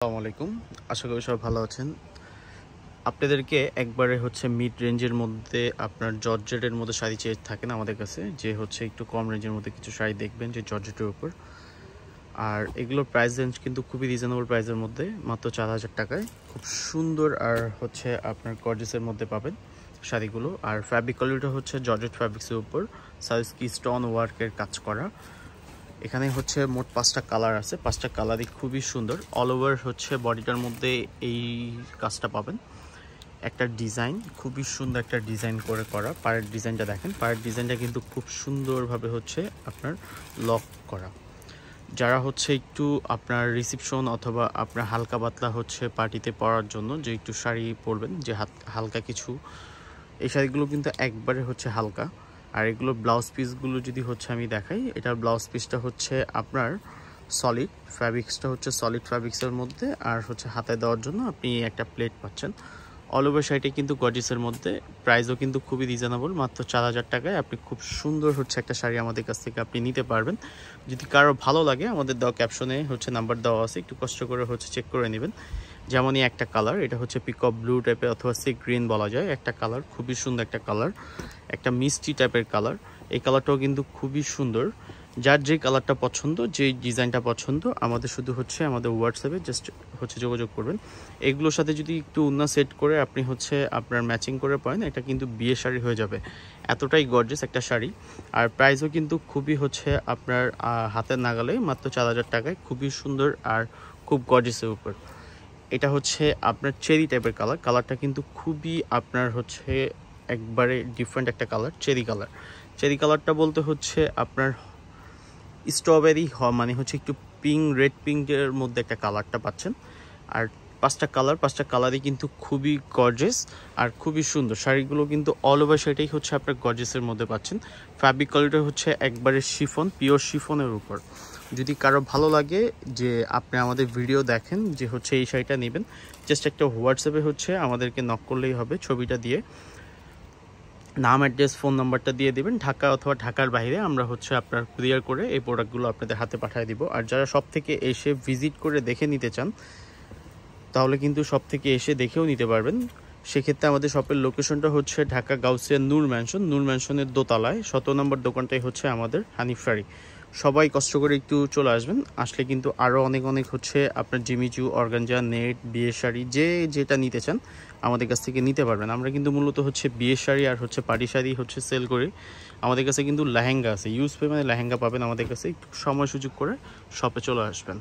আসসালামু আলাইকুম, আশা করি সবাই ভালো আছেন। আপনাদেরকে একবারে মিড রেঞ্জের মধ্যে আপনার জর্জেটের মধ্যে শাড়ি চেয়ে থাকেন আমাদের কাছে, যে একটু কম রেঞ্জের মধ্যে কিছু শাড়ি দেখবেন যে জর্জেটের উপর। আর এগুলোর প্রাইস রেঞ্জ কিন্তু খুবই রিজনেবল প্রাইসের মধ্যে, মাত্র 4000 টাকায় খুব সুন্দর আর আপনার গর্জিয়াসের মধ্যে পাবেন শাড়িগুলো। আর ফ্যাব্রিক কোয়ালিটিটা জর্জেট ফ্যাব্রিক্সের উপর সাইজকি স্টোন ওয়ার্কের কাজ করা। এখানে মোট 5টা কালার আছে, 5টা কালারই খুবই সুন্দর। অল ওভার বডিটার মধ্যে এই কাজটা পাবেন। একটা ডিজাইন খুবই সুন্দর, একটা ডিজাইন করা। পায়ের ডিজাইনটা দেখেন, পায়ের ডিজাইনটা কিন্তু খুব সুন্দরভাবে আপনার লক করা। যারা একটু আপনার রিসেপশন অথবা আপনার হালকা পাতলা পার্টিতে পরার জন্য যে একটু শাড়ি পরবেন, যে হালকা কিছু, এই শাড়িগুলো কিন্তু একবারে হালকা। আর এগুলো ব্লাউজ পিসগুলো যদি আমি দেখাই, এটার ব্লাউজ পিসটা আপনার সলিড ফ্যাব্রিক্সটা সলিড ফ্যাব্রিক্সের মধ্যে। আর হাতে দেওয়ার জন্য আপনি একটা প্লেট পাচ্ছেন। অল ওভার শাড়িটা কিন্তু গর্জিয়াসের মধ্যে, প্রাইসও কিন্তু খুবই রিজনেবল, মাত্র 4000 টাকায় আপনি খুব সুন্দর একটা শাড়ি আমাদের কাছ থেকে আপনি নিতে পারবেন। যদি কারো ভালো লাগে, আমাদের দেওয়া ক্যাপশনে নাম্বার দেওয়া আছে, একটু কষ্ট করে চেক করে নেবেন। যেমনই একটা কালার, এটা পিকক ব্লু টাইপের অথবা সি গ্রিন বলা যায় একটা কালার, খুবই সুন্দর একটা কালার, একটা মিষ্টি টাইপের কালার। এই কালারটাও কিন্তু খুবই সুন্দর। যার যে কালারটা পছন্দ, যে ডিজাইনটা পছন্দ, আমাদের শুধু আমাদের হোয়াটসঅ্যাপে জাস্ট যোগাযোগ করবেন। এগুলোর সাথে যদি একটু উন্না সেট করে আপনি আপনার ম্যাচিং করে পরেন, এটা কিন্তু বিয়ে শাড়ি হয়ে যাবে, এতটাই গর্জিয়াস একটা শাড়ি। আর প্রাইসও কিন্তু খুবই আপনার হাতের নাগালে, মাত্র 4000 টাকায় খুবই সুন্দর আর খুব গর্জিয়াসের উপর। এটা আপনার চেরি টাইপের কালারটা কিন্তু খুবই আপনার একবারে ডিফারেন্ট একটা কালার, চেরি কালারটা বলতে আপনার স্ট্রবেরি মানে একটু পিঙ্ক, রেড পিঙ্কের মধ্যে একটা কালারটা পাচ্ছেন। আর 5টা কালারই কিন্তু খুবই গর্জিয়াস আর খুবই সুন্দর। শাড়িগুলো কিন্তু অল ওভার সেটাই আপনার গর্জিয়াসের মধ্যে পাচ্ছেন। ফ্যাব্রিক কোয়ালিটি একবারে শিফন, পিওর শিফনের উপর। যদি কারো ভালো লাগে যে আপনি আমাদের ভিডিও দেখেন যে এই শাড়িটা নেবেন, জাস্ট একটা হোয়াটসঅ্যাপে আমাদেরকে নক করলেই হবে। ছবিটা দিয়ে নাম, অ্যাড্রেস, ফোন নাম্বারটা দিয়ে দেবেন। ঢাকা অথবা ঢাকার বাইরে আমরা আপনার কুরিয়ার করে এই প্রোডাক্টগুলো আপনাদের হাতে পাঠিয়ে দিব। আর যারা সব থেকে এসে ভিজিট করে দেখে নিতে চান, তাহলে কিন্তু সব থেকে এসে দেখেও নিতে পারবেন। সেক্ষেত্রে আমাদের শপের লোকেশনটা ঢাকা গাউসিয়া নূর ম্যানশনের দোতলায় 17 নম্বর দোকানটাই আমাদের হানিফ শাড়ি। সবাই কষ্ট করে একটু চলে আসবেন, আসলে কিন্তু আরও অনেক আপনার জিমিচু, অর্গানজা, নেট, বিয়ের শাড়ি, যেটা নিতে চান আমাদের কাছ থেকে নিতে পারবেন। আমরা কিন্তু মূলত বিয়ের শাড়ি আর পার্টি শাড়ি সেল করি। আমাদের কাছে কিন্তু লেহেঙ্গা আছে, ইউজ পেমেন্টে লেহেঙ্গা পাবেন আমাদের কাছে। একটু সময় সুযোগ করে শপে চলে আসবেন।